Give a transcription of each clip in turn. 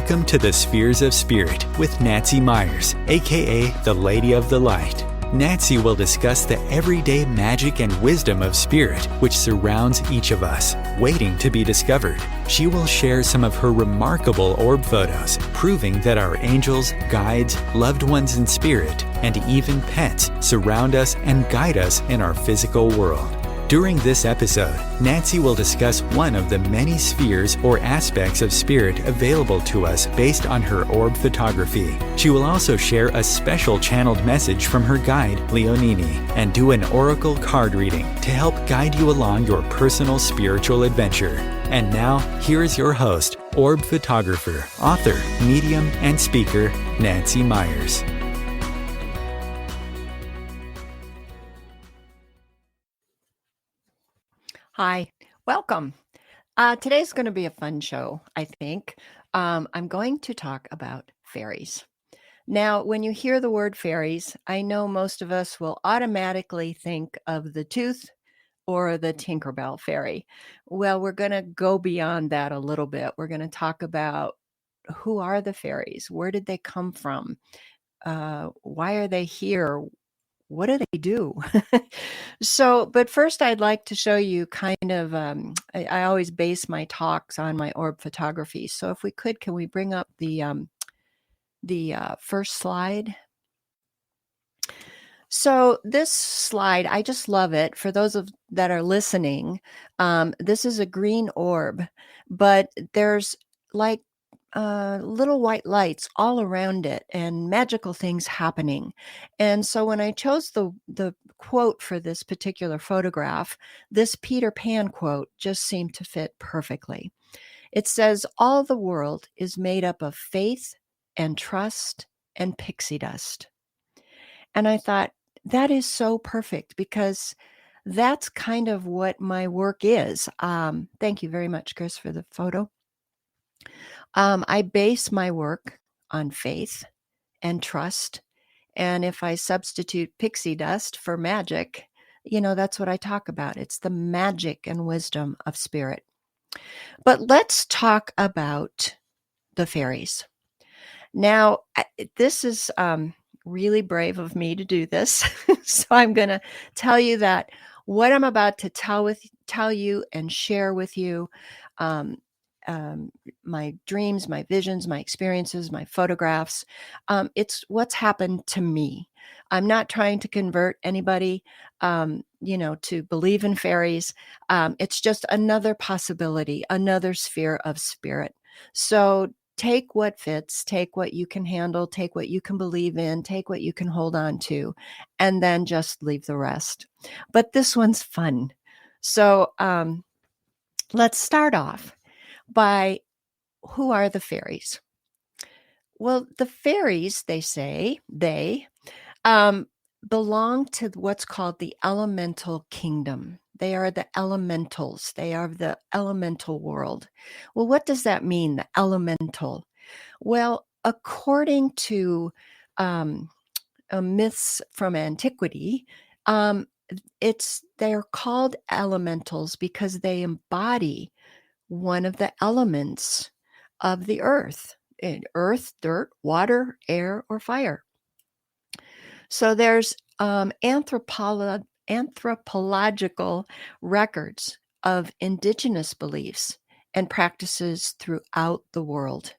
Welcome to the Spheres of Spirit with Nancy Myers, aka the Lady of the Light. Nancy will discuss the everyday magic and wisdom of spirit which surrounds each of us, waiting to be discovered. She will share some of her remarkable orb photos, proving that our angels, guides, loved ones in spirit, and even pets surround us and guide us in our physical world. During this episode, Nancy will discuss one of the many spheres or aspects of spirit available to us based on her orb photography. She will also share a special channeled message from her guide, Leonini, and do an oracle card reading to help guide you along your personal spiritual adventure. And now, here is your host, orb photographer, author, medium, and speaker, Nancy Myers. Hi, welcome. Today's going to be a fun show, I think. I'm going to talk about fairies. Now, when you hear the word fairies, I know most of us will automatically think of the Tooth or the Tinkerbell fairy. Well, we're going to go beyond that a little bit. We're going to talk about who are the fairies? Where did they come from? Why are they here? What do they do? But first I'd like to show you kind of, I always base my talks on my orb photography. So if we could, can we bring up the first slide? So this slide, I just love it. For those that are listening, this is a green orb, but there's like little white lights all around it and magical things happening. And so when I chose the quote for this particular photograph, this Peter Pan quote just seemed to fit perfectly. It says, "All the world is made up of faith and trust and pixie dust." And I thought, that is so perfect because that's kind of what my work is. Thank you very much, Chris, for the photo. I base my work on faith and trust. And if I substitute pixie dust for magic, that's what I talk about. It's the magic and wisdom of spirit. But let's talk about the fairies. Now, this is really brave of me to do this. So I'm going to tell you that what I'm about to tell you and share with you, my dreams, my visions, my experiences, my photographs. It's what's happened to me. I'm not trying to convert anybody, to believe in fairies. It's just another possibility, another sphere of spirit. So take what fits, take what you can handle, take what you can believe in, take what you can hold on to, and then just leave the rest. But this one's fun. So let's start off by who are the fairies? Well, the fairies, they say, belong to what's called the elemental kingdom. They are the elementals. They are the elemental world. Well, what does that mean, the elemental? Well, according to myths from antiquity, they're called elementals because they embody one of the elements of the earth: earth, dirt, water, air, or fire. So there's anthropological records of indigenous beliefs and practices throughout the world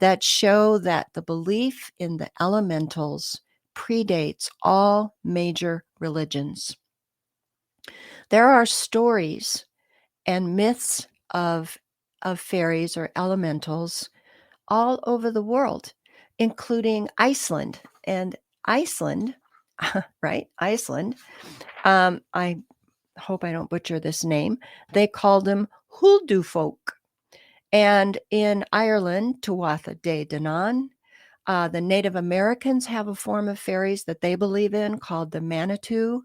that show that the belief in the elementals predates all major religions. There are stories and myths of fairies or elementals all over the world, including Iceland. And Iceland, right? Iceland. I hope I don't butcher this name. They called them Huldufolk. And in Ireland, Tuatha De Danann, the Native Americans have a form of fairies that they believe in called the Manitou.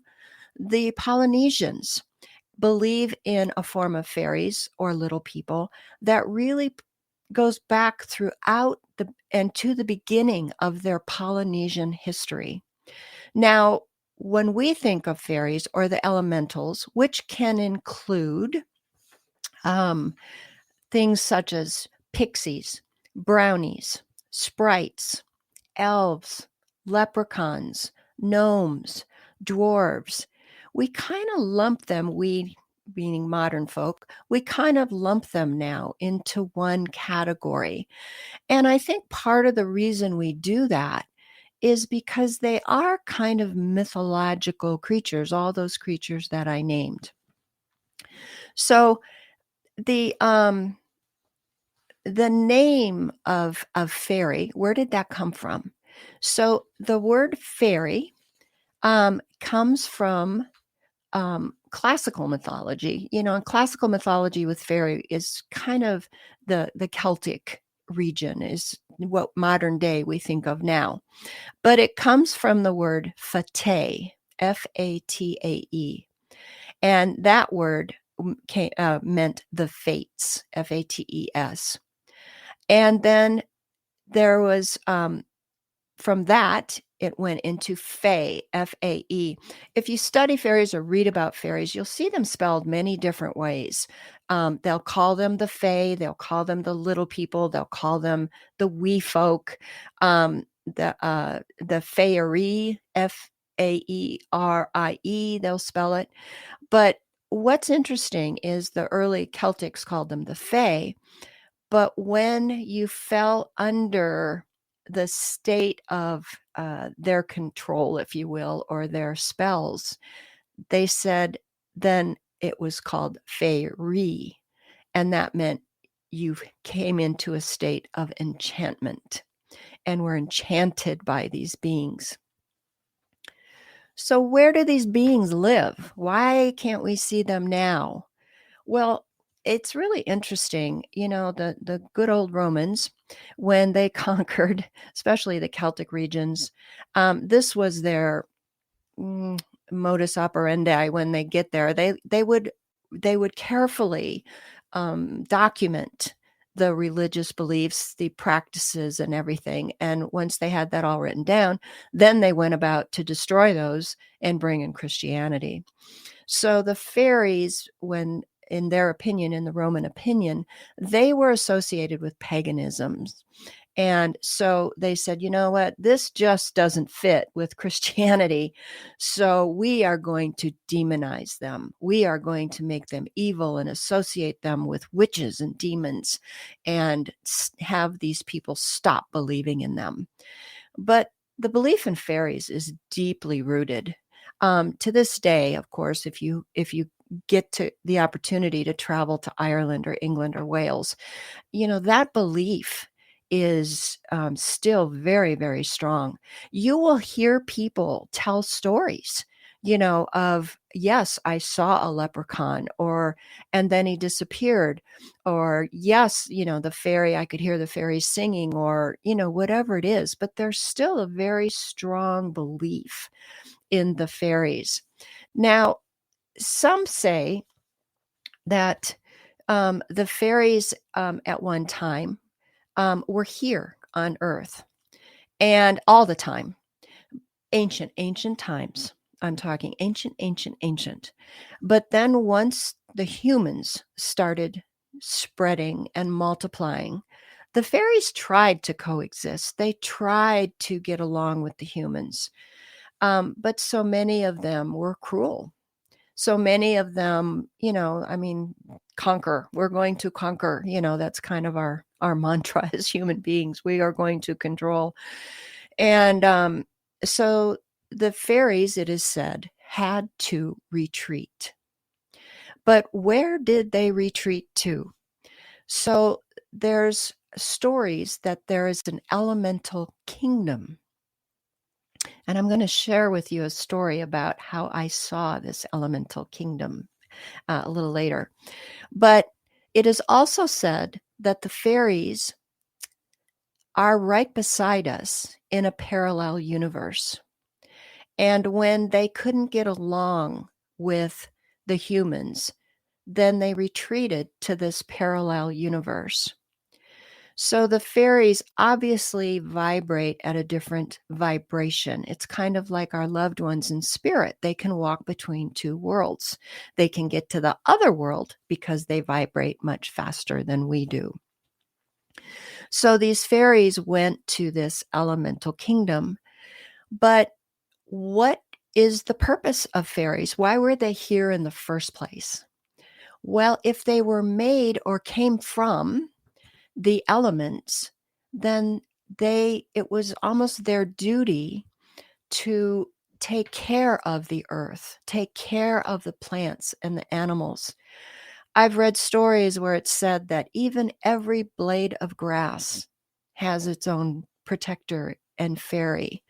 The Polynesians believe in a form of fairies or little people that really goes back throughout and to the beginning of their Polynesian history. Now, when we think of fairies or the elementals, which can include things such as pixies, brownies, sprites, elves, leprechauns, gnomes, dwarves. We kind of lump them, we meaning modern folk, we kind of lump them now into one category. And I think part of the reason we do that is because they are kind of mythological creatures, all those creatures that I named. So the name of fairy, where did that come from? So the word fairy comes from classical mythology. You know, in classical mythology with fairy is kind of the Celtic region, is what modern day we think of now. But it comes from the word fatae, Fatae. And that word meant the fates, Fates. And then there was, from that, it went into fae, Fae. If you study fairies or read about fairies, you'll see them spelled many different ways. They'll call them the fae, they'll call them the little people, they'll call them the wee folk, the fairy, Faerie, they'll spell it. But what's interesting is the early Celtics called them the fae. But when you fell under the state of their control, if you will, or their spells, they said then it was called fairy. And that meant you came into a state of enchantment and were enchanted by these beings. So, where do these beings live? Why can't we see them now? Well, it's really interesting. You know, the good old Romans, when they conquered, especially the Celtic regions, this was their modus operandi. When they get there, they would carefully document the religious beliefs, the practices, and everything. And once they had that all written down, then they went about to destroy those and bring in Christianity. So the fairies, when in their opinion, in the Roman opinion, they were associated with paganisms. And so they said, you know what, this just doesn't fit with Christianity. So we are going to demonize them. We are going to make them evil and associate them with witches and demons and have these people stop believing in them. But the belief in fairies is deeply rooted. To this day, of course, if you get to the opportunity to travel to Ireland or England or Wales, you know, that belief is still very, very strong. You will hear people tell stories, you know, of, yes, I saw a leprechaun, or, and then he disappeared, or, yes, you know, the fairy, I could hear the fairy singing, or, you know, whatever it is. But there's still a very strong belief in the fairies. Now, some say that the fairies at one time were here on Earth, and all the time, ancient times. I'm talking ancient. But then once the humans started spreading and multiplying, the fairies tried to coexist. They tried to get along with the humans. But so many of them were cruel. So many of them, you know, I mean, conquer. We're going to conquer. You know, that's kind of our mantra as human beings. We are going to control. And so the fairies, it is said, had to retreat. But where did they retreat to? So there's stories that there is an elemental kingdom. And I'm going to share with you a story about how I saw this elemental kingdom a little later. But it is also said that the fairies are right beside us in a parallel universe. And when they couldn't get along with the humans, then they retreated to this parallel universe. So the fairies obviously vibrate at a different vibration. It's kind of like our loved ones in spirit. They can walk between two worlds. They can get to the other world because they vibrate much faster than we do. So these fairies went to this elemental kingdom. But what is the purpose of fairies? Why were they here in the first place? Well, if they were made or came from the elements, then it was almost their duty to take care of the earth, take care of the plants and the animals. I've read stories where it's said that even every blade of grass has its own protector and fairy.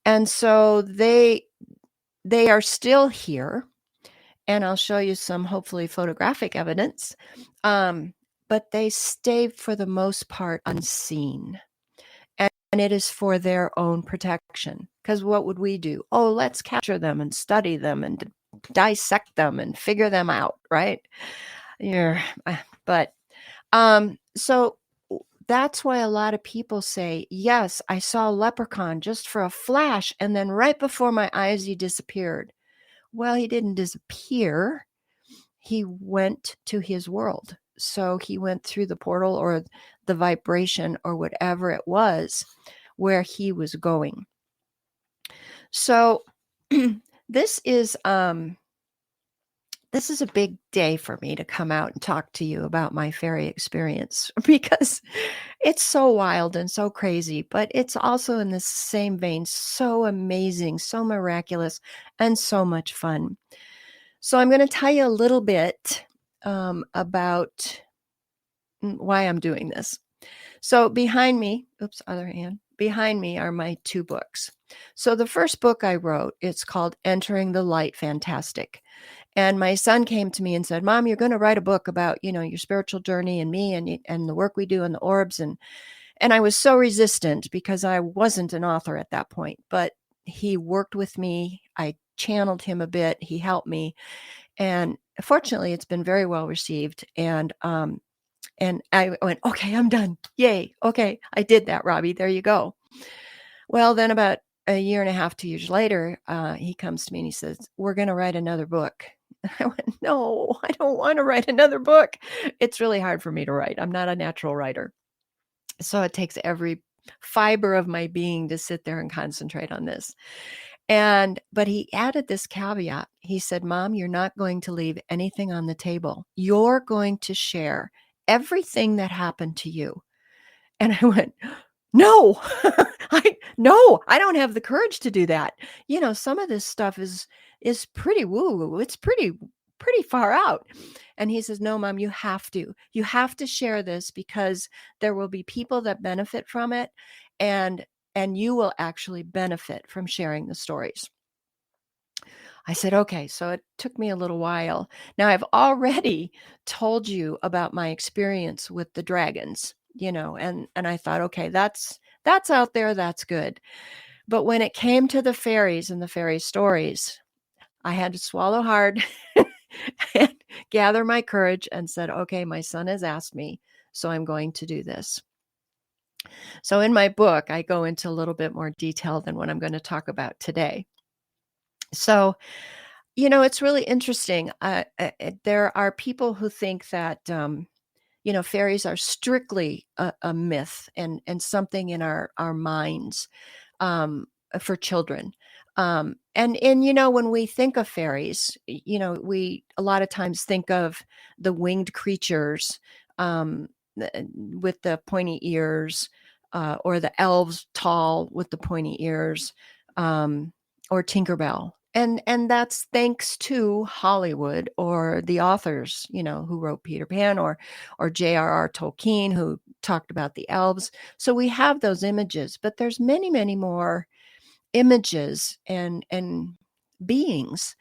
And so they are still here, and I'll show you some hopefully photographic evidence. But they stay for the most part unseen. And it is for their own protection. Because what would we do? Oh, let's capture them and study them and dissect them and figure them out, right? Yeah. But so that's why a lot of people say, yes, I saw a leprechaun just for a flash, and then right before my eyes, he disappeared. Well, he didn't disappear. He went to his world. So he went through the portal or the vibration or whatever it was where he was going. So this is a big day for me to come out and talk to you about my fairy experience because it's so wild and so crazy, but it's also in the same vein so amazing, so miraculous, and so much fun. So I'm going to tell you a little bit about why I'm doing this. So behind me, behind me are my two books. So the first book I wrote, it's called Entering the Light Fantastic. And my son came to me and said, Mom, you're going to write a book about, your spiritual journey and me and the work we do in the orbs. And I was so resistant because I wasn't an author at that point, but he worked with me. I channeled him a bit. He helped me. And fortunately, it's been very well received. And I went, okay, I'm done. Yay. Okay. I did that, Robbie. There you go. Well, then about a year and a half, 2 years later, he comes to me and he says, we're going to write another book. I went, no, I don't want to write another book. It's really hard for me to write. I'm not a natural writer. So it takes every fiber of my being to sit there and concentrate on this. But he added this caveat. He said, Mom, you're not going to leave anything on the table. You're going to share everything that happened to you. And I went, no, I don't have the courage to do that. Some of this stuff is pretty woo. It's pretty far out. And he says, no, Mom, you have to share this because there will be people that benefit from it. And you will actually benefit from sharing the stories. I said, okay. So it took me a little while. Now I've already told you about my experience with the dragons, and I thought, okay, that's out there. That's good. But when it came to the fairies and the fairy stories, I had to swallow hard and gather my courage and said, okay, my son has asked me, so I'm going to do this. So in my book, I go into a little bit more detail than what I'm going to talk about today. So, it's really interesting. There are people who think that, fairies are strictly a myth and something in our minds for children. And when we think of fairies, we a lot of times think of the winged creatures with the pointy ears, or the elves tall with the pointy ears, or Tinkerbell. And that's thanks to Hollywood or the authors, who wrote Peter Pan, or J.R.R. Tolkien, who talked about the elves. So we have those images, but there's many, many more images and beings,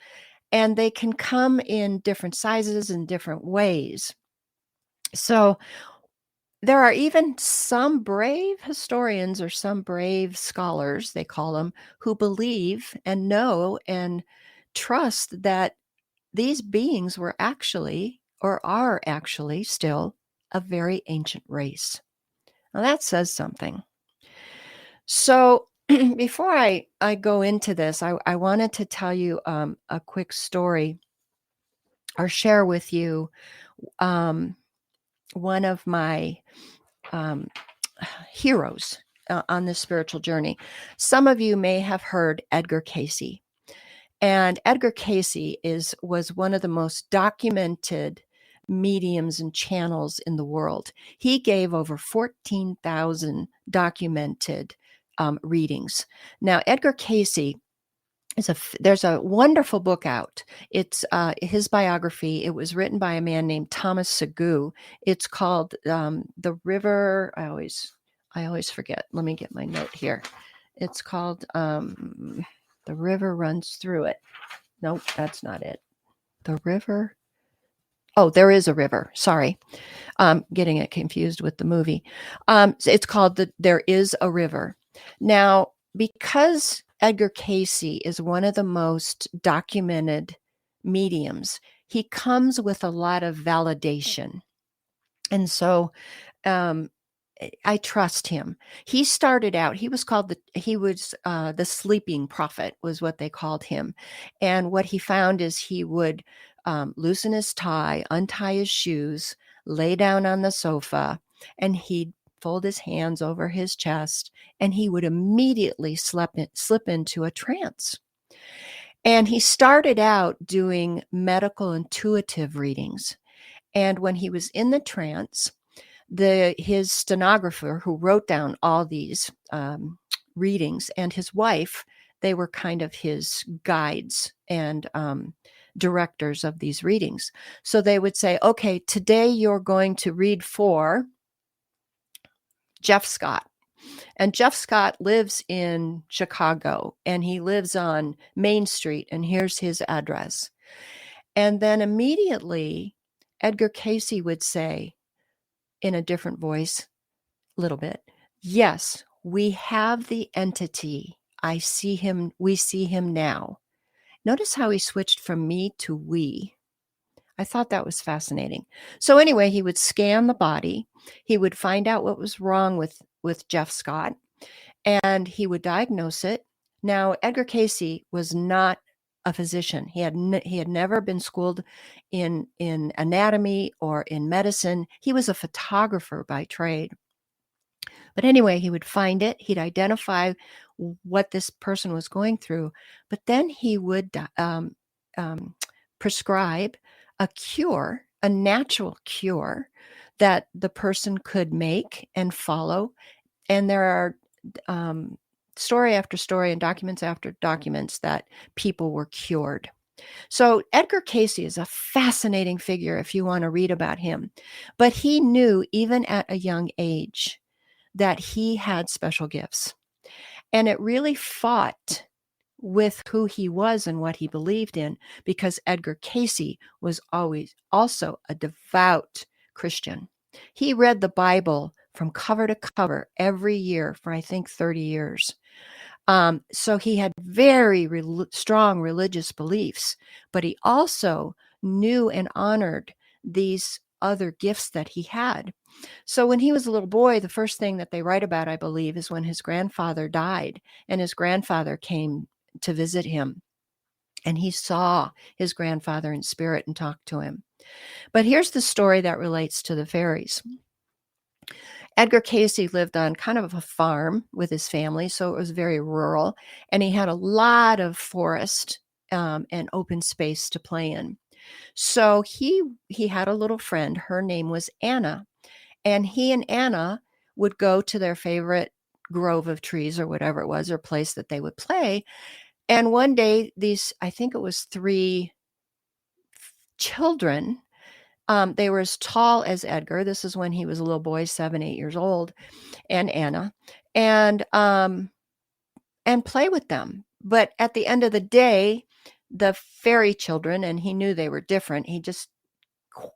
and they can come in different sizes and different ways. So there are even some brave historians or some brave scholars, they call them, who believe and know and trust that these beings were actually or are actually still a very ancient race. Now that says something. So before I go into this, I wanted to tell you a quick story or share with you one of my heroes on this spiritual journey. Some of you may have heard Edgar Cayce. And Edgar Cayce was one of the most documented mediums and channels in the world. He gave over 14,000 documented readings. Now, Edgar Cayce there's a wonderful book out. It's his biography. It was written by a man named Thomas Segou. It's called The River. I always forget. Let me get my note here. It's called The River Runs Through It. Nope, that's not it. The river. Oh, there is a river. Sorry. Getting it confused with the movie. It's called There Is a River. Now, because Edgar Cayce is one of the most documented mediums, he comes with a lot of validation. And so I trust him. He started out, he was the sleeping prophet was what they called him. And what he found is he would loosen his tie, untie his shoes, lay down on the sofa, and he'd fold his hands over his chest, and he would immediately slip into a trance. And he started out doing medical intuitive readings. And when he was in the trance, his stenographer who wrote down all these readings and his wife, they were kind of his guides and directors of these readings. So they would say, okay, today you're going to read for Jeff Scott. And Jeff Scott lives in Chicago, and he lives on Main Street, and here's his address. And then immediately Edgar Cayce would say, in a different voice, a little bit, yes, we have the entity. I see him. We see him now. Notice how he switched from me to we. I thought that was fascinating. So anyway, he would scan the body. He would find out what was wrong with Jeff Scott, and he would diagnose it. Now, Edgar Cayce was not a physician. He had never been schooled in anatomy or in medicine. He was a photographer by trade. But anyway, he would find it. He'd identify what this person was going through, but then he would prescribe a cure, a natural cure that the person could make and follow. And there are story after story and documents after documents that people were cured. So Edgar Cayce is a fascinating figure if you want to read about him. But he knew, even at a young age, that he had special gifts. And it really fought with who he was and what he believed in, because Edgar Cayce was always also a devout Christian. He read the Bible from cover to cover every year for, I think, 30 years. So he had very strong religious beliefs, but he also knew and honored these other gifts that he had. So when he was a little boy, the first thing that they write about, I believe, is when his grandfather died, and his grandfather came to visit him, and he saw his grandfather in spirit and talked to him. But here's the story that relates to the fairies. Edgar Cayce lived on kind of a farm with his family, so it was very rural, and he had a lot of forest and open space to play in. So he had a little friend. Her name was Anna, and he and Anna would go to their favorite grove of trees or whatever it was, or place that they would play. And one day, I think it was 3 children, they were as tall as Edgar. This is when he was a little boy, 7, 8 years old, and Anna, and play with them. But at the end of the day, the fairy children, and he knew they were different. He just,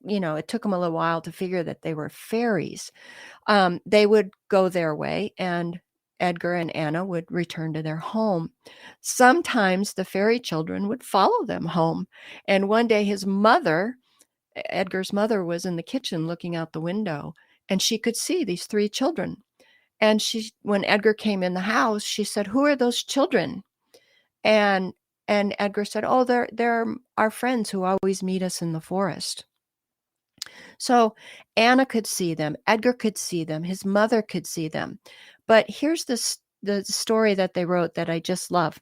it took him a little while to figure that they were fairies. They would go their way, and Edgar and Anna would return to their home. Sometimes the fairy children would follow them home. And one day Edgar's mother, was in the kitchen looking out the window, and she could see these 3 children. And when Edgar came in the house, she said, "Who are those children?" And Edgar said, "Oh, they're our friends who always meet us in the forest." So Anna could see them, Edgar could see them, his mother could see them. But here's the story that they wrote that I just love.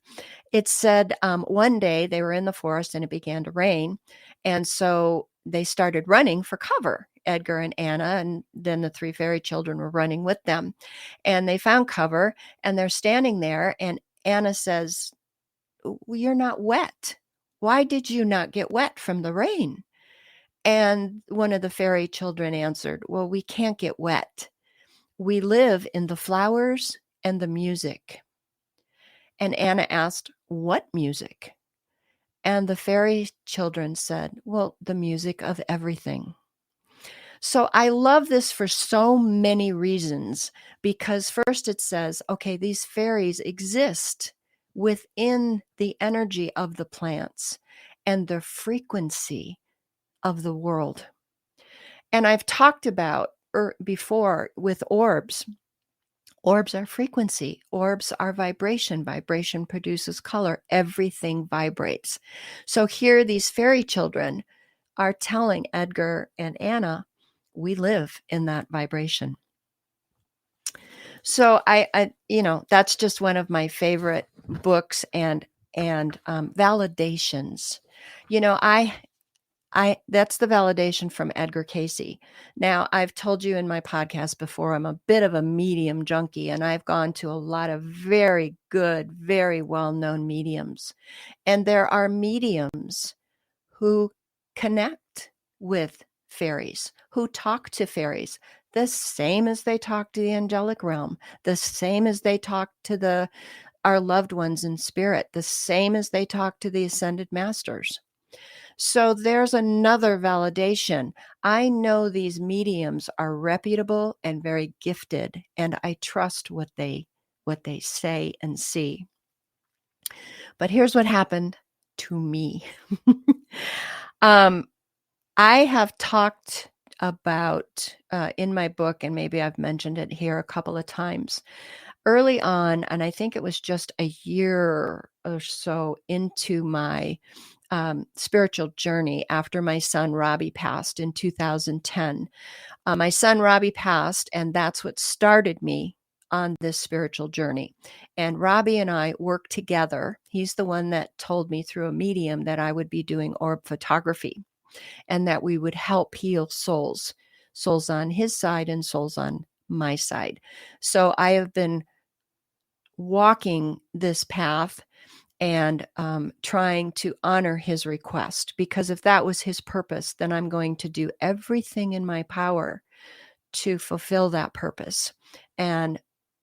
It said one day they were in the forest and it began to rain. And so they started running for cover, Edgar and Anna, and then the three fairy children were running with them. And they found cover and they're standing there. And Anna says, "Well, you're not wet. Why did you not get wet from the rain?" And one of the fairy children answered, "Well, we can't get wet. We live in the flowers and the music." And Anna asked, "What music?" And the fairy children said, "Well, the music of everything." So I love this for so many reasons, because first it says, okay, these fairies exist within the energy of the plants and the frequency of the world. And I've talked about before with orbs. Orbs are frequency. Orbs are vibration. Vibration produces color. Everything vibrates. So here these fairy children are telling Edgar and Anna, we live in that vibration. So I that's just one of my favorite books and validations. I that's the validation from Edgar Cayce. Now, I've told you in my podcast before, I'm a bit of a medium junkie, and I've gone to a lot of very good, very well-known mediums. And there are mediums who connect with fairies, who talk to fairies, the same as they talk to the angelic realm, the same as they talk to our loved ones in spirit, the same as they talk to the ascended masters. So there's another validation. I know these mediums are reputable and very gifted, and I trust what they say and see. But here's what happened to me. I have talked about in my book, and maybe I've mentioned it here a couple of times, early on, and I think it was just a year or so into my spiritual journey after my son Robbie passed in 2010. My son Robbie passed, and that's what started me on this spiritual journey. And Robbie and I worked together. He's the one that told me through a medium that I would be doing orb photography and that we would help heal souls on his side and souls on my side. So I have been walking this path and trying to honor his request, because if that was his purpose, then I'm going to do everything in my power to fulfill that purpose. And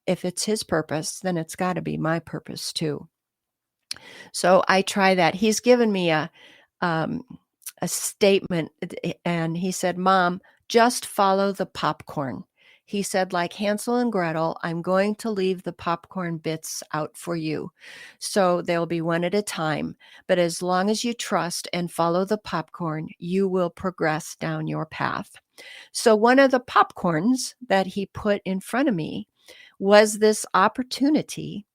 if it's his purpose, then it's got to be my purpose too. So I try that. He's given me a statement, and he said, "Mom, just follow the popcorn." He said, like Hansel and Gretel, I'm going to leave the popcorn bits out for you. So they'll be one at a time. But as long as you trust and follow the popcorn, you will progress down your path. So one of the popcorns that he put in front of me was this opportunity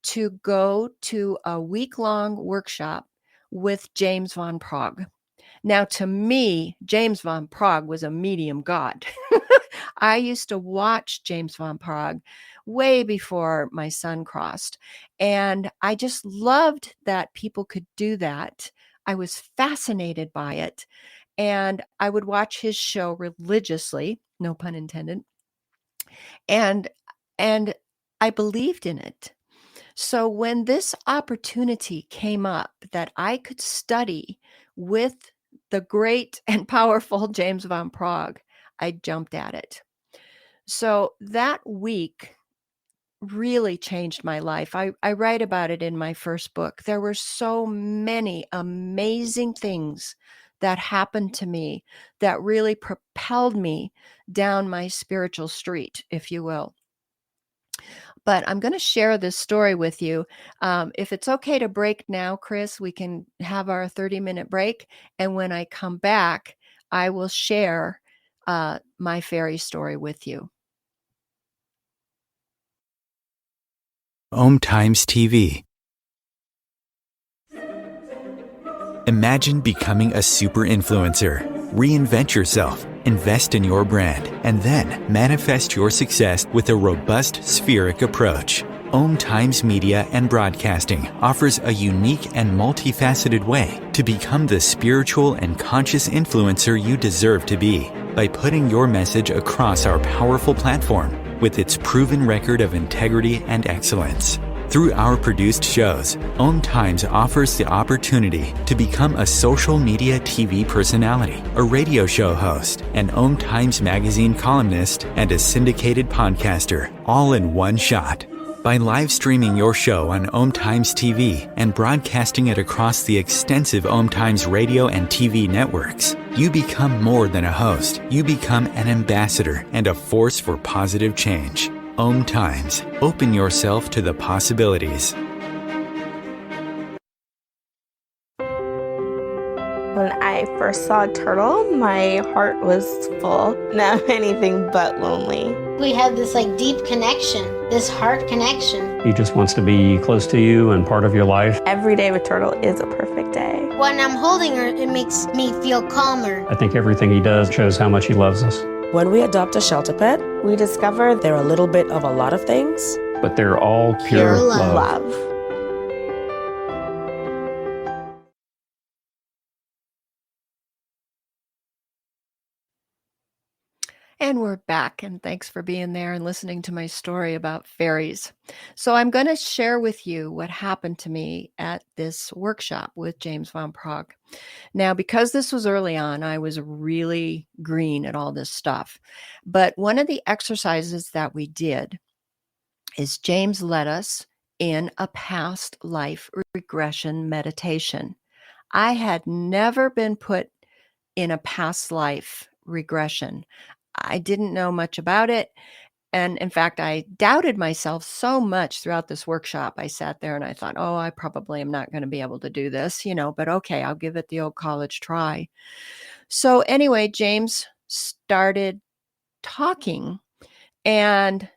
to go to a week-long workshop with James Van Praagh. Now, to me, James Van Praagh was a medium god. I used to watch James Van Praagh way before my son crossed. And I just loved that people could do that. I was fascinated by it. And I would watch his show religiously, no pun intended. And I believed in it. So when this opportunity came up that I could study with the great and powerful James Van Praagh, I jumped at it. So that week really changed my life. I write about it in my first book. There were so many amazing things that happened to me that really propelled me down my spiritual street, if you will. But I'm going to share this story with you. If it's okay to break now, Chris, we can have our 30-minute break. And when I come back, I will share my fairy story with you. OMTimes TV. Imagine becoming a super influencer. Reinvent yourself, invest in your brand, and then manifest your success with a robust spheric approach. OMTimes Media and Broadcasting offers a unique and multifaceted way to become the spiritual and conscious influencer you deserve to be by putting your message across our powerful platform with its proven record of integrity and excellence. Through our produced shows, OMTimes offers the opportunity to become a social media TV personality, a radio show host, an OMTimes magazine columnist, and a syndicated podcaster, all in one shot. By live streaming your show on OMTimes TV and broadcasting it across the extensive OMTimes radio and TV networks, you become more than a host. You become an ambassador and a force for positive change. OMTimes. Open yourself to the possibilities. When I first saw a turtle, my heart was full. Now I'm anything but lonely. We have this deep connection, this heart connection. He just wants to be close to you and part of your life. Every day with Turtle is a perfect day. When I'm holding her, it makes me feel calmer. I think everything he does shows how much he loves us. When we adopt a shelter pet, We discover they're a little bit of a lot of things. But they're all pure Pure love. love. And we're back, and thanks for being there and listening to my story about fairies. So I'm going to share with you what happened to me at this workshop with James Van Praagh. Now, because this was early on, I was really green at all this stuff. But one of the exercises that we did is James led us in a past life regression meditation. I had never been put in a past life regression. I didn't know much about it. And in fact, I doubted myself so much throughout this workshop. I sat there and I thought, oh, I probably am not going to be able to do this, but okay, I'll give it the old college try. So anyway, James started talking and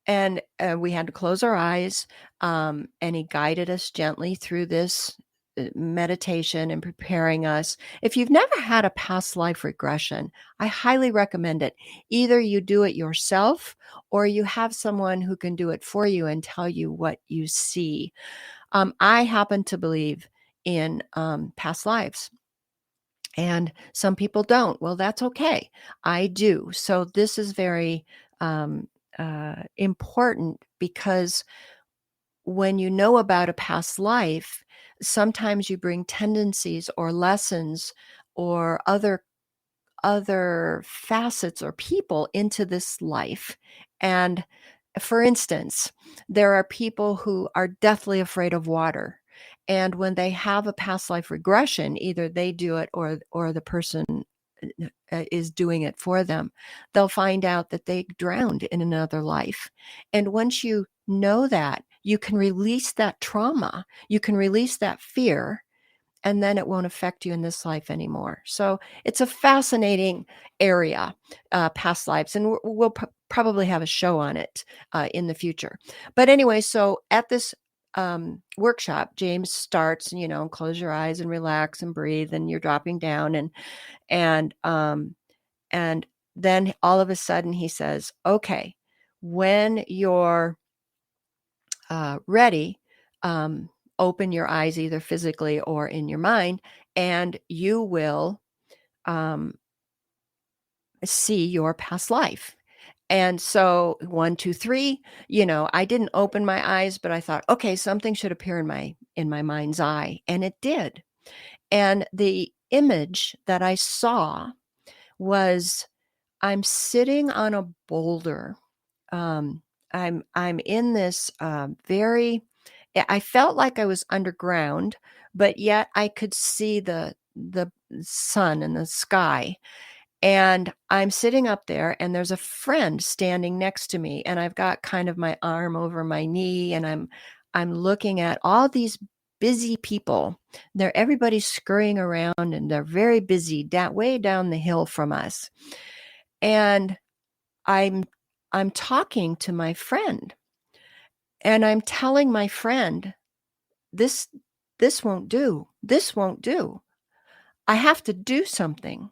we had to close our eyes. And he guided us gently through this meditation and preparing us. If you've never had a past life regression, I highly recommend it. Either you do it yourself or you have someone who can do it for you and tell you what you see. I happen to believe in past lives. And some people don't. Well, that's okay. I do. So this is very important because when you know about a past life, sometimes you bring tendencies or lessons or other facets or people into this life. And for instance, there are people who are deathly afraid of water. And when they have a past life regression, either they do it or the person is doing it for them, they'll find out that they drowned in another life. And once you know that, you can release that trauma, you can release that fear, and then it won't affect you in this life anymore. So it's a fascinating area, past lives, and we'll probably have a show on it in the future. But anyway, so at this workshop, James starts, close your eyes and relax and breathe, and you're dropping down, and then all of a sudden he says, okay, when you're ready, open your eyes either physically or in your mind, and you will see your past life. And so 1, 2, 3, I didn't open my eyes, but I thought, okay, something should appear in my mind's eye. And it did. And the image that I saw was I'm sitting on a boulder. I'm in this I felt like I was underground, but yet I could see the sun and the sky. And I'm sitting up there and there's a friend standing next to me, and I've got kind of my arm over my knee, and I'm looking at all these busy people. Everybody's scurrying around and they're very busy way down the hill from us. And I'm talking to my friend, and I'm telling my friend, this won't do. This won't do. I have to do something.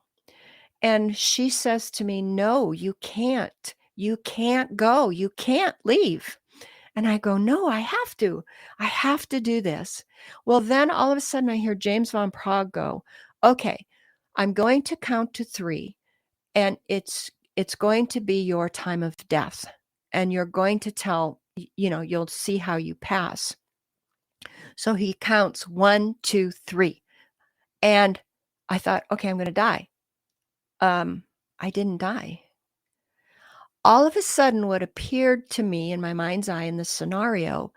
And she says to me, "No, you can't. You can't go. You can't leave." And I go, "No, I have to. I have to do this." Well, then all of a sudden I hear James Van Praagh go, "Okay, I'm going to count to 3, and it's going to be your time of death. And you're going to tell, you'll see how you pass." So he counts 1, 2, 3. And I thought, okay, I'm going to die. I didn't die. All of a sudden, what appeared to me in my mind's eye in this scenario,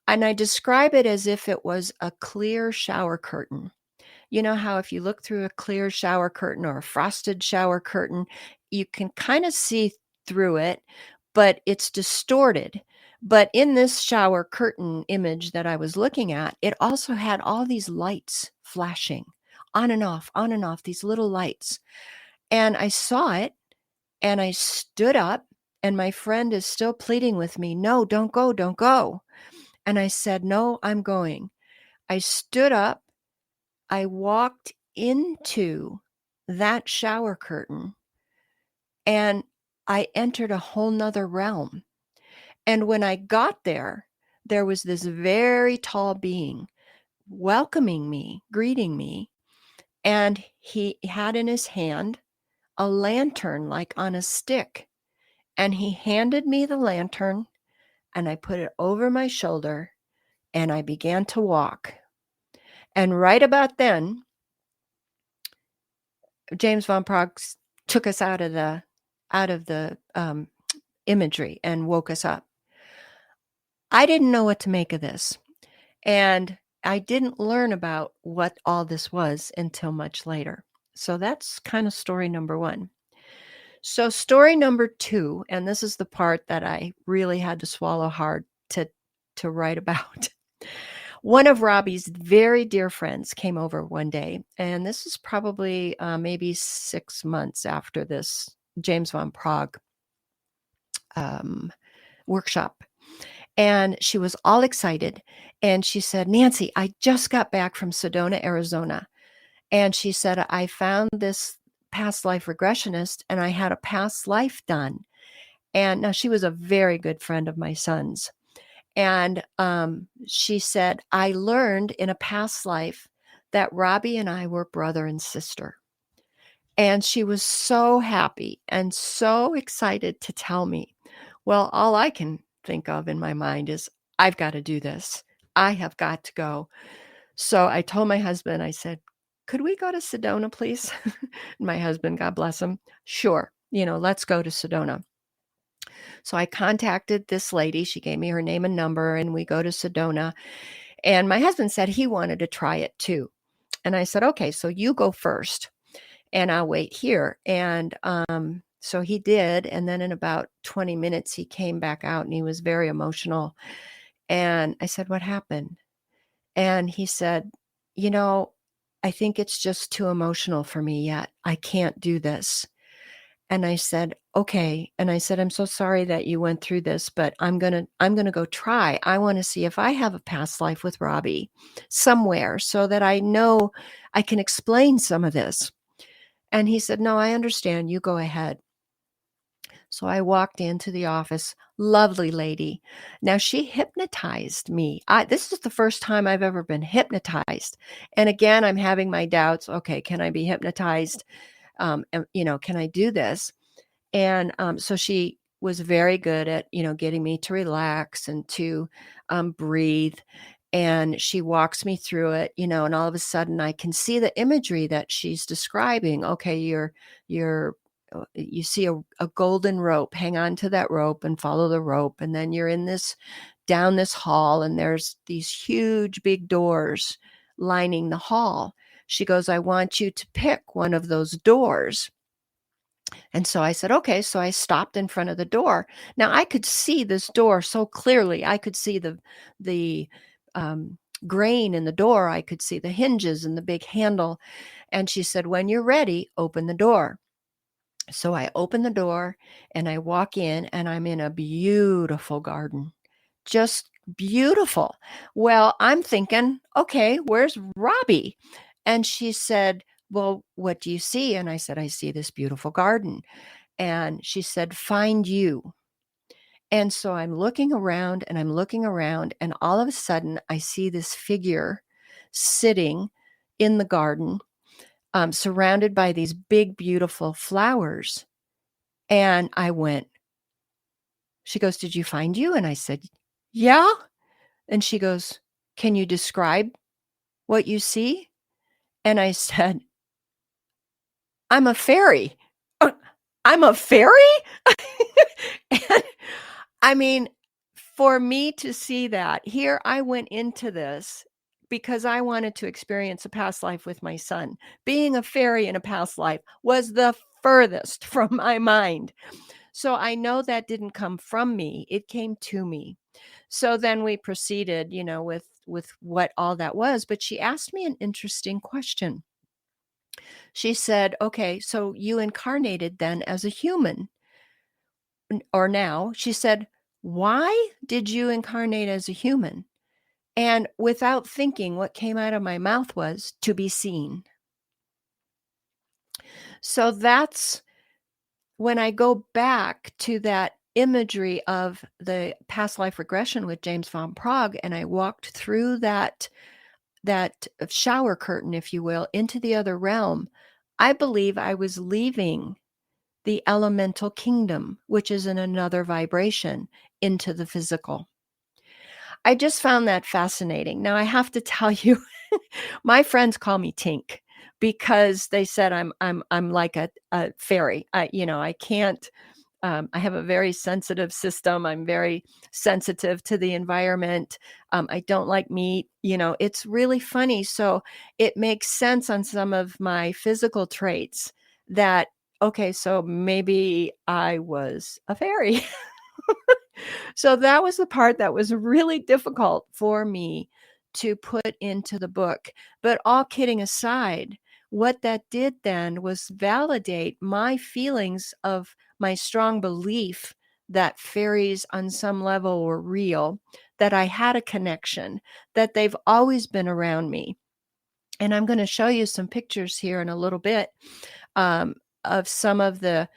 and I describe it as if it was a clear shower curtain. You know how if you look through a clear shower curtain or a frosted shower curtain, you can kind of see through it, but it's distorted. But in this shower curtain image that I was looking at, it also had all these lights flashing on and off, these little lights. And I saw it and I stood up, and my friend is still pleading with me, "No, don't go, don't go." And I said, "No, I'm going." I stood up, I walked into that shower curtain, and I entered a whole nother realm. And when I got there, there was this very tall being welcoming me, greeting me, and he had in his hand a lantern like on a stick. And he handed me the lantern, and I put it over my shoulder, and I began to walk. And right about then, James Van Praagh took us out of the imagery and woke us up. I didn't know what to make of this, and I didn't learn about what all this was until much later. So that's kind of story number 1. So story number 2, and this is the part that I really had to swallow hard to write about. One of Robbie's very dear friends came over one day, and this is probably maybe 6 months after this James Van Praagh workshop. And she was all excited. And she said, "Nancy, I just got back from Sedona, Arizona." And she said, "I found this past life regressionist, and I had a past life done." And now she was a very good friend of my son's. And she said, "I learned in a past life that Robbie and I were brother and sister." And she was so happy and so excited to tell me. Well, all I can think of in my mind is, I've got to do this. I have got to go. So I told my husband, I said, "Could we go to Sedona, please?" My husband, God bless him, "Sure, let's go to Sedona." So I contacted this lady. She gave me her name and number, and we go to Sedona. And my husband said he wanted to try it too. And I said, "Okay, so you go first, and I'll wait here." And so he did. And then in about 20 minutes, he came back out, and he was very emotional. And I said, "What happened?" And he said, "I think it's just too emotional for me yet. I can't do this." And I said, "Okay." And I said, "I'm so sorry that you went through this, but I'm going to go try. I want to see if I have a past life with Robbie somewhere so that I know I can explain some of this." And he said, "No, I understand. You go ahead." So I walked into the office, lovely lady. Now she hypnotized me. This is the first time I've ever been hypnotized. And again, I'm having my doubts. Okay, can I be hypnotized? Can I do this? And so she was very good at, getting me to relax and to breathe. And she walks me through it, and all of a sudden I can see the imagery that she's describing. Okay, you see a golden rope, hang on to that rope and follow the rope. And then you're down this hall, and there's these huge big doors lining the hall. She goes, "I want you to pick one of those doors." And so I said, "Okay." So I stopped in front of the door. Now I could see this door so clearly. I could see the grain in the door. I could see the hinges and the big handle. And she said, "When you're ready, open the door." So I open the door and I walk in, and I'm in a beautiful garden, just beautiful. Well, I'm thinking, okay, where's Robbie? And she said, well, what do you see? And I said, I see this beautiful garden. And she said, find you. And so I'm looking around and I'm looking around, and all of a sudden I see this figure sitting in the garden, surrounded by these big, beautiful flowers. And I went, she goes, did you find you? And I said, yeah. And she goes, can you describe what you see? And I said, I'm a fairy. I'm a fairy? And I mean, for me to see that, here I went into this because I wanted to experience a past life with my son. Being a fairy in a past life was the furthest from my mind. So I know that didn't come from me, it came to me. So then we proceeded, with what all that was, but she asked me an interesting question. She said, "Okay, so you incarnated then as a human, or now?" She said, "Why did you incarnate as a human?" And without thinking, what came out of my mouth was, "To be seen." So that's when I go back to that imagery of the past life regression with James von Prague, and I walked through that shower curtain, if you will, into the other realm. I believe I was leaving the elemental kingdom, which is in another vibration, into the physical. I just found that fascinating. Now I have to tell you, my friends call me Tink because they said I'm like a fairy. I can't. I have a very sensitive system. I'm very sensitive to the environment. I don't like meat. It's really funny. So it makes sense on some of my physical traits that, okay, so maybe I was a fairy. So that was the part that was really difficult for me to put into the book. But all kidding aside, what that did then was validate my feelings of my strong belief that fairies on some level were real, that I had a connection, that they've always been around me. And I'm going to show you some pictures here in a little bit, of some of the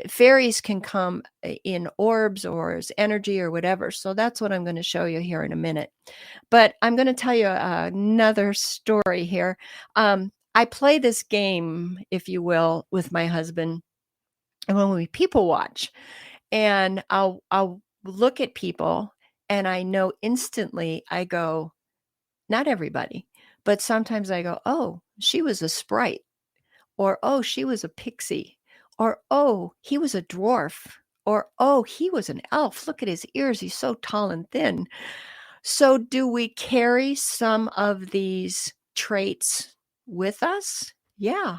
fairies can come in orbs or as energy or whatever. So that's what I'm going to show you here in a minute. But I'm going to tell you another story here. I play this game, if you will, with my husband, and when we people watch, and I'll look at people, and I know instantly. I go, not everybody, but sometimes I go, oh, she was a sprite, or oh, she was a pixie, or oh, he was a dwarf, or oh, he was an elf. Look at his ears, he's so tall and thin. So do we carry some of these traits with us? Yeah.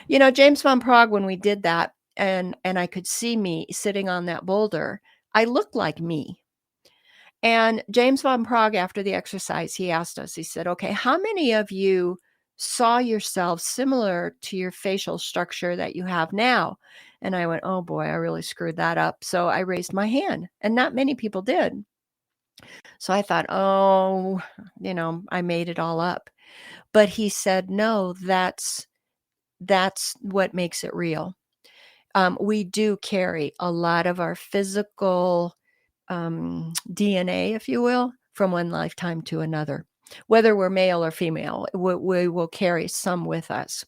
James von Prague, when we did that, and I could see me sitting on that boulder, I looked like me. And James von Prague, after the exercise, he asked us, he said, okay, how many of you saw yourself similar to your facial structure that you have now? And I went, oh boy, I really screwed that up. So I raised my hand, and not many people did. So I thought, oh, I made it all up. But he said, no, that's what makes it real. We do carry a lot of our physical DNA, if you will, from one lifetime to another. Whether we're male or female, we will carry some with us.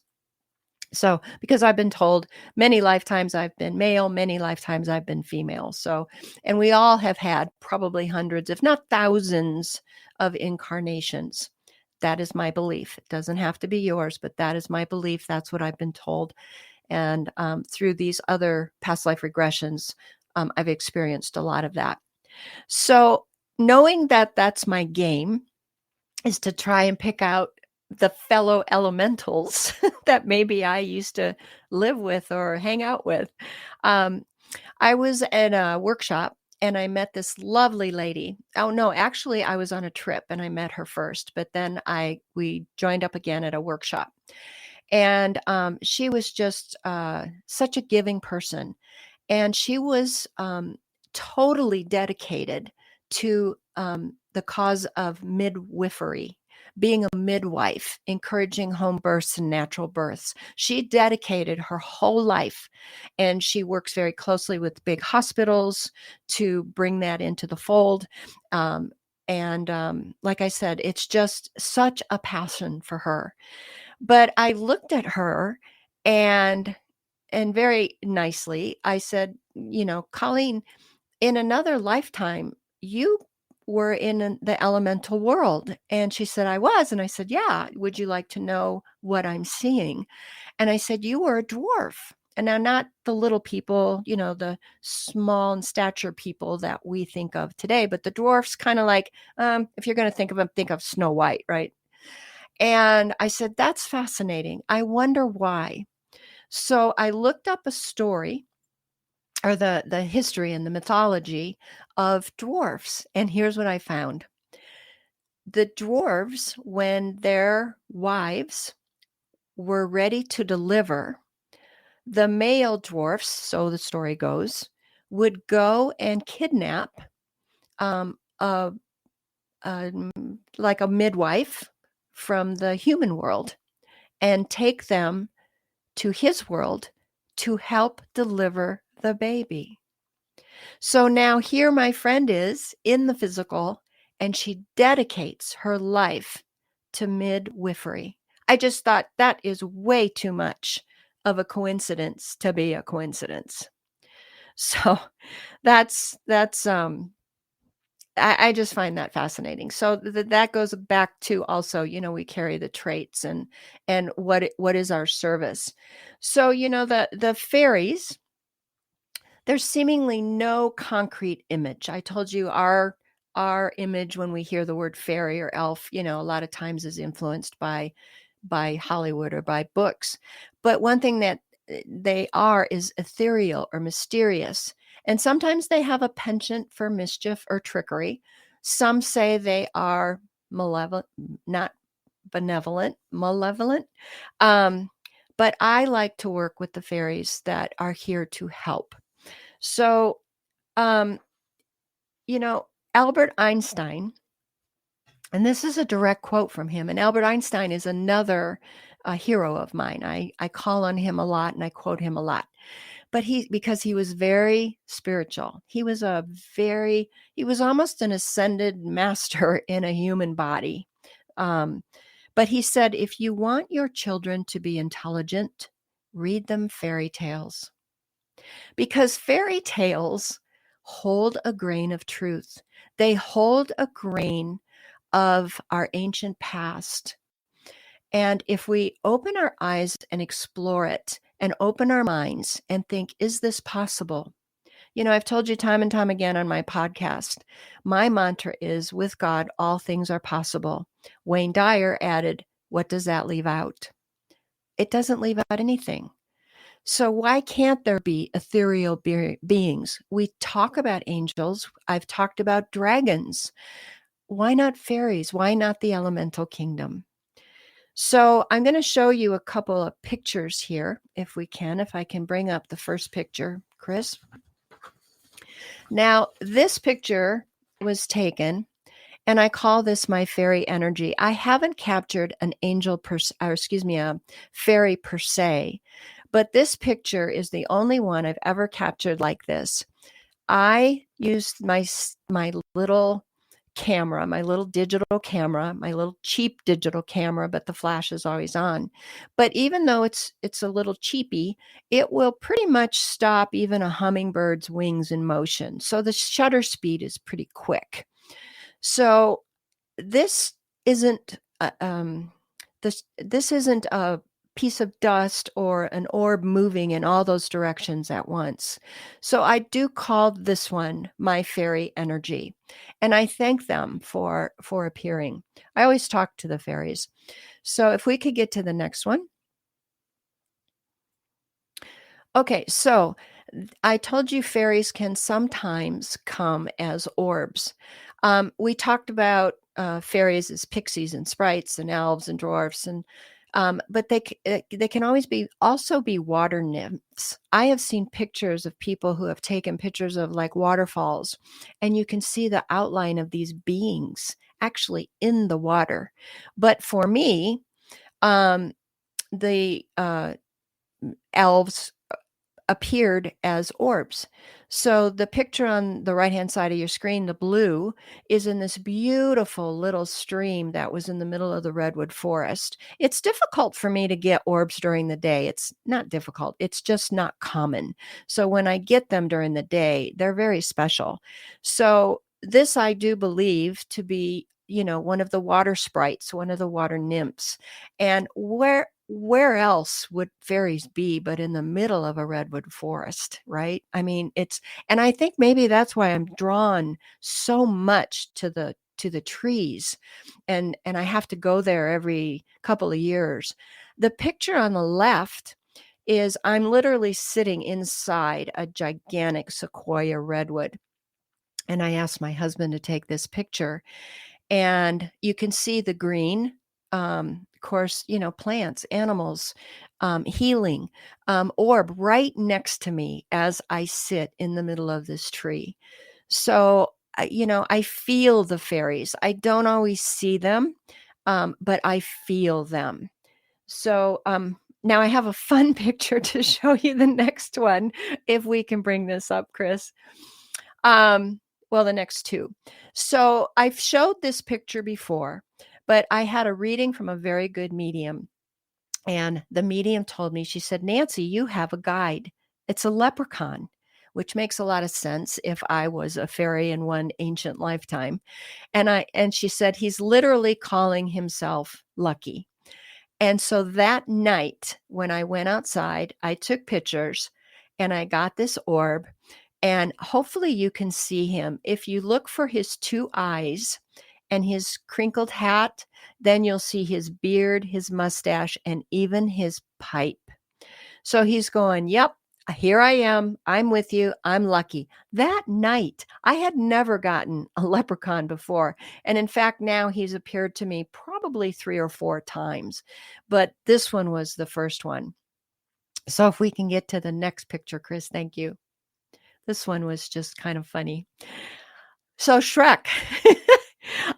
So, because I've been told many lifetimes I've been male, many lifetimes I've been female. So, and we all have had probably hundreds, if not thousands, of incarnations. That is my belief. It doesn't have to be yours, but that is my belief. That's what I've been told. And through these other past life regressions, I've experienced a lot of that. So, knowing that that's my game is to try and pick out the fellow elementals that maybe I used to live with or hang out with. I was at a workshop and I met this lovely lady. Oh no, actually I was on a trip and I met her first, but then we joined up again at a workshop. And she was just such a giving person. And she was totally dedicated to the cause of midwifery. being a midwife, encouraging home births and natural births. She dedicated her whole life, and she works very closely with big hospitals to bring that into the fold. Like I said, it's just such a passion for her. But I looked at her and very nicely, I said, Colleen, in another lifetime, you were in the elemental world. And she said, I was. And I said, yeah. Would you like to know what I'm seeing? And I said, you were a dwarf. And now, not the little people, the small in stature people that we think of today, but the dwarfs, kind of like, if you're going to think of them, think of Snow White, right? And I said, that's fascinating. I wonder why. So I looked up a story, or the history and the mythology of dwarfs. And here's what I found. The dwarves, when their wives were ready to deliver, the male dwarfs, so the story goes, would go and kidnap um, a, like a midwife from the human world and take them to his world to help deliver the baby. So now here my friend is in the physical, and she dedicates her life to midwifery. I just thought that is way too much of a coincidence to be a coincidence. So that's I just find that fascinating. So that goes back to also, we carry the traits and what is our service. So, the fairies, there's seemingly no concrete image. I told you our image when we hear the word fairy or elf, a lot of times is influenced by Hollywood or by books. But one thing that they are is ethereal or mysterious. And sometimes they have a penchant for mischief or trickery. Some say they are malevolent, not benevolent, malevolent. But I like to work with the fairies that are here to help. So, Albert Einstein, and this is a direct quote from him, and Albert Einstein is another hero of mine. I call on him a lot and I quote him a lot. But because he was very spiritual. He was almost an ascended master in a human body. But he said, if you want your children to be intelligent, read them fairy tales. Because fairy tales hold a grain of truth. They hold a grain of our ancient past. And if we open our eyes and explore it and open our minds and think, is this possible? I've told you time and time again on my podcast, my mantra is, with God, all things are possible. Wayne Dyer added, what does that leave out? It doesn't leave out anything. So why can't there be ethereal beings? We talk about angels. I've talked about dragons. Why not fairies? Why not the elemental kingdom? So I'm going to show you a couple of pictures here, if I can bring up the first picture, Chris. Now, this picture was taken, and I call this my fairy energy. I haven't captured an angel a fairy per se, but this picture is the only one I've ever captured like this. I used my little camera, my little digital camera, my little cheap digital camera, but the flash is always on. But even though it's a little cheapy, it will pretty much stop even a hummingbird's wings in motion. So the shutter speed is pretty quick. So this isn't this isn't a piece of dust or an orb moving in all those directions at once. So I do call this one my fairy energy, and I thank them for appearing. I always talk to the fairies. So if we could get to the next one. Okay, so I told you fairies can sometimes come as orbs. We talked about fairies as pixies and sprites and elves and dwarfs, and but they can always also be water nymphs. I have seen pictures of people who have taken pictures of like waterfalls, and you can see the outline of these beings actually in the water. But for me, the elves appeared as orbs. So the picture on the right-hand side of your screen, the blue, is in this beautiful little stream that was in the middle of the redwood forest. It's difficult for me to get orbs during the day. It's not difficult. It's just not common. So when I get them during the day, they're very special. So this I do believe to be, one of the water sprites, one of the water nymphs. And where else would fairies be but in the middle of a redwood forest, right? I mean, and I think maybe that's why I'm drawn so much to the trees, and I have to go there every couple of years. The picture on the left is I'm literally sitting inside a gigantic sequoia redwood, and I asked my husband to take this picture, and you can see the green, of course, plants, animals, healing, orb right next to me as I sit in the middle of this tree. So, I feel the fairies. I don't always see them, but I feel them. So, now I have a fun picture to show you the next one, if we can bring this up, Chris. Well, the next two. So I've showed this picture before, but I had a reading from a very good medium. And the medium told me, she said, Nancy, you have a guide. It's a leprechaun, which makes a lot of sense if I was a fairy in one ancient lifetime. And she said, he's literally calling himself Lucky. And so that night when I went outside, I took pictures and I got this orb. And hopefully you can see him. If you look for his two eyes and his crinkled hat, then you'll see his beard, his mustache, and even his pipe. So he's going, yep, here I am. I'm with you. I'm Lucky. That night, I had never gotten a leprechaun before. And in fact, now he's appeared to me probably 3 or 4 times. But this one was the first one. So if we can get to the next picture, Chris, thank you. This one was just kind of funny. So Shrek,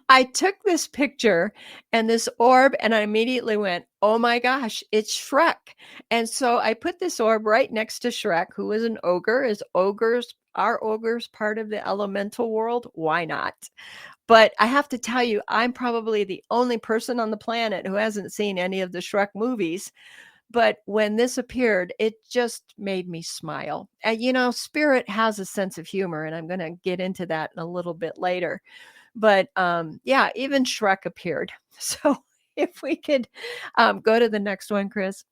I took this picture and this orb, and I immediately went, oh my gosh, it's Shrek. And so I put this orb right next to Shrek, who is an ogre. Are ogres part of the elemental world? Why not? But I have to tell you, I'm probably the only person on the planet who hasn't seen any of the Shrek movies. But when this appeared, it just made me smile. And, Spirit has a sense of humor, and I'm going to get into that in a little bit later. But yeah, even Shrek appeared. So if we could go to the next one, Chris.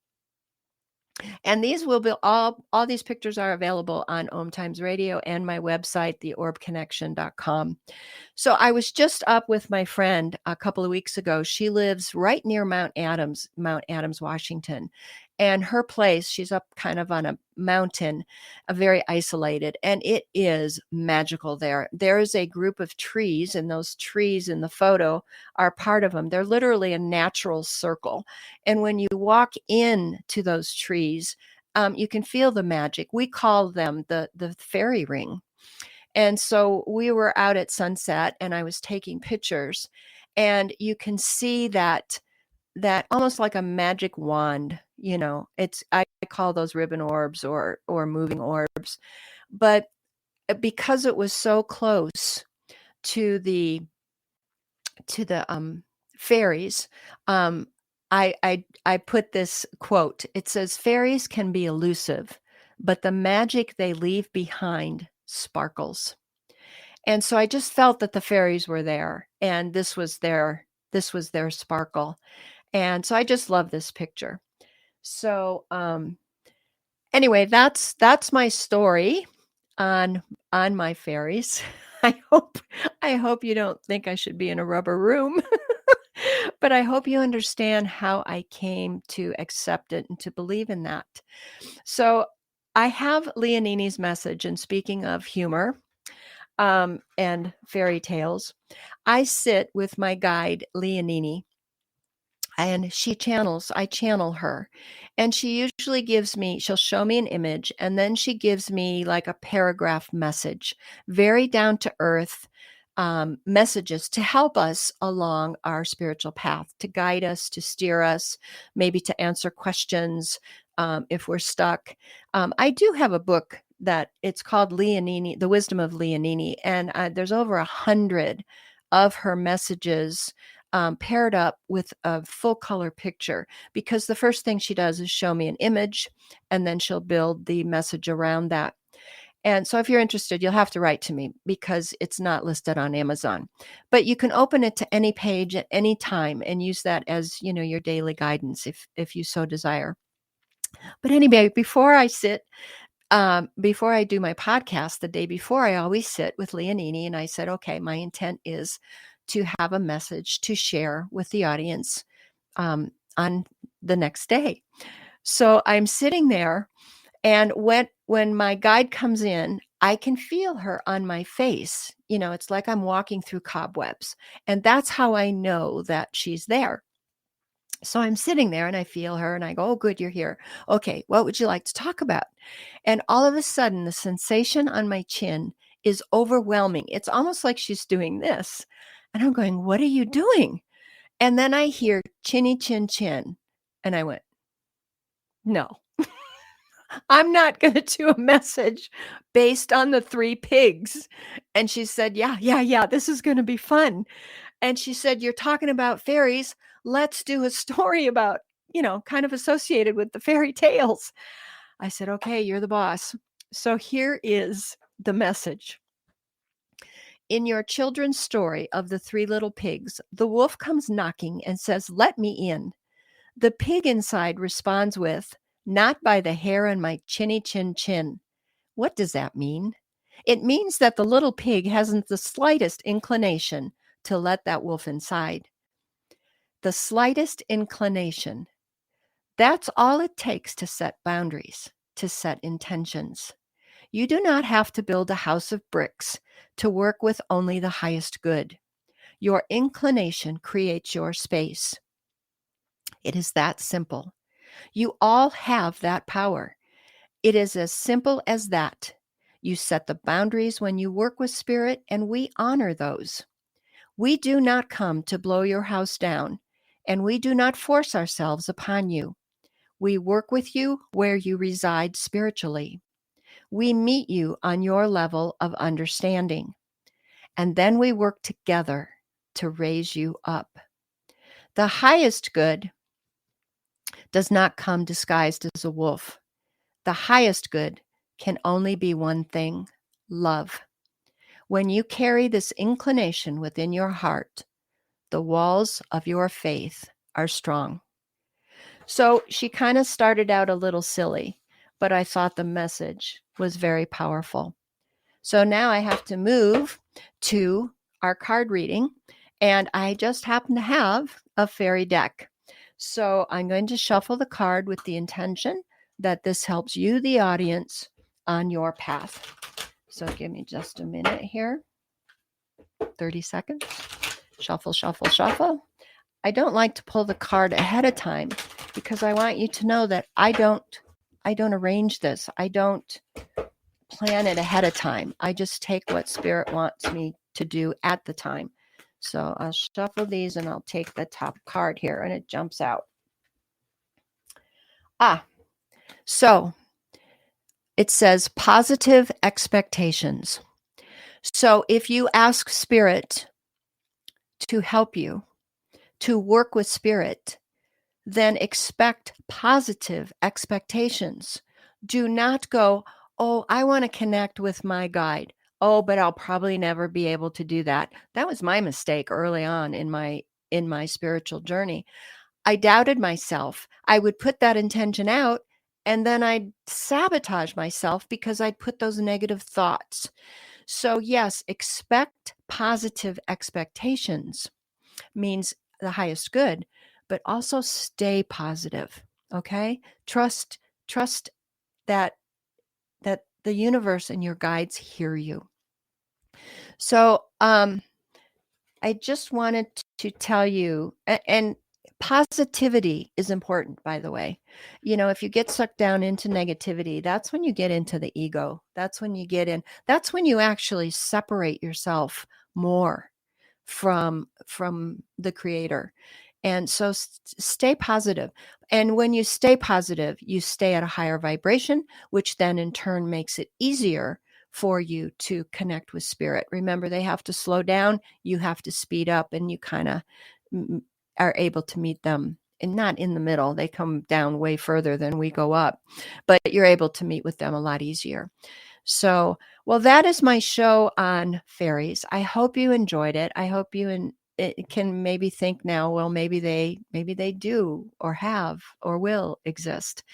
And these will be all these pictures are available on OMTimes Radio and my website, theorbconnection.com. So I was just up with my friend a couple of weeks ago. She lives right near Mount Adams, Washington. And her place, she's up kind of on a mountain, very isolated, and it is magical there. There is a group of trees, and those trees in the photo are part of them. They're literally a natural circle. And when you walk into those trees, you can feel the magic. We call them the fairy ring. And so we were out at sunset, and I was taking pictures, and you can see that almost like a magic wand, I call those ribbon orbs or moving orbs. But because it was so close to the fairies, I put this quote. It says, fairies can be elusive, but the magic they leave behind sparkles. And so I just felt that the fairies were there, and this was their sparkle. And so I just love this picture. So anyway, that's my story on my fairies. I hope you don't think I should be in a rubber room, but I hope you understand how I came to accept it and to believe in that. So I have Leonini's message, and speaking of humor and fairy tales, I sit with my guide, Leonini, and I channel her. And she usually she'll show me an image, and then she gives me like a paragraph message, very down to earth, messages to help us along our spiritual path, to guide us, to steer us, maybe to answer questions if we're stuck. I do have a book that it's called Leonini, The Wisdom of Leonini, and there's over 100 of her messages paired up with a full color picture, because the first thing she does is show me an image, and then she'll build the message around that. And so if you're interested, you'll have to write to me because it's not listed on Amazon. But you can open it to any page at any time and use that as, your daily guidance if you so desire. But anyway, before I do my podcast, the day before, I always sit with Leonini, and I said, okay, my intent is to have a message to share with the audience on the next day. So I'm sitting there, and when my guide comes in, I can feel her on my face. It's like I'm walking through cobwebs, and that's how I know that she's there. So I'm sitting there and I feel her and I go, oh, good, you're here. Okay, what would you like to talk about? And all of a sudden, the sensation on my chin is overwhelming. It's almost like she's doing this. And I'm going, what are you doing? And then I hear chinny chin chin. And I went, no, I'm not going to do a message based on the 3 pigs. And she said, yeah, this is going to be fun. And she said, you're talking about fairies. Let's do a story about, kind of associated with the fairy tales. I said, okay, you're the boss. So here is the message. In your children's story of the 3 little pigs, the wolf comes knocking and says, let me in. The pig inside responds with, not by the hair on my chinny chin chin. What does that mean? It means that the little pig hasn't the slightest inclination to let that wolf inside. The slightest inclination. That's all it takes to set boundaries, to set intentions. You do not have to build a house of bricks to work with only the highest good. Your inclination creates your space. It is that simple. You all have that power. It is as simple as that. You set the boundaries when you work with spirit, and we honor those. We do not come to blow your house down, and we do not force ourselves upon you. We work with you where you reside spiritually. We meet you on your level of understanding, and then we work together to raise you up. The highest good does not come disguised as a wolf. The highest good can only be one thing: love. When you carry this inclination within your heart, the walls of your faith are strong. So she kind of started out a little silly, but I thought the message was very powerful. So now I have to move to our card reading, and I just happen to have a fairy deck. So I'm going to shuffle the card with the intention that this helps you, the audience, on your path. So give me just a minute here. 30 seconds. Shuffle, shuffle, shuffle. I don't like to pull the card ahead of time because I want you to know that I don't arrange this. I don't plan it ahead of time. I just take what Spirit wants me to do at the time. So I'll shuffle these and I'll take the top card here, and it jumps out. So it says positive expectations. So if you ask Spirit to help you, to work with Spirit, then expect positive expectations. Do not go, oh, I want to connect with my guide. Oh, but I'll probably never be able to do that. That was my mistake early on in my spiritual journey. I doubted myself. I would put that intention out, and then I'd sabotage myself because I'd put those negative thoughts. So yes, expect positive expectations means the highest good, but also stay positive. Okay? Trust that the universe and your guides hear you. So I just wanted to tell you, and positivity is important, by the way. If you get sucked down into negativity, that's when you get into the ego. That's when you actually separate yourself more from the Creator. And so stay positive. And when you stay positive, you stay at a higher vibration, which then in turn makes it easier for you to connect with Spirit. Remember, they have to slow down, you have to speed up, and you kind of are able to meet them, and not in the middle. They come down way further than we go up, but you're able to meet with them a lot easier. So, well, that is my show on fairies. I hope you enjoyed it. I hope you can maybe think now, well, maybe they do or have or will exist.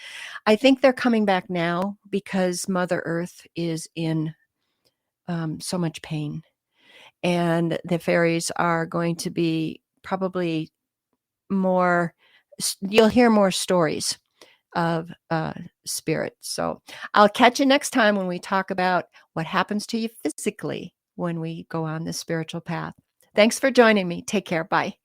I think they're coming back now because Mother Earth is in so much pain, and the fairies are going to be probably more. You'll hear more stories of Spirit. So I'll catch you next time when we talk about what happens to you physically when we go on this spiritual path. Thanks for joining me. Take care. Bye.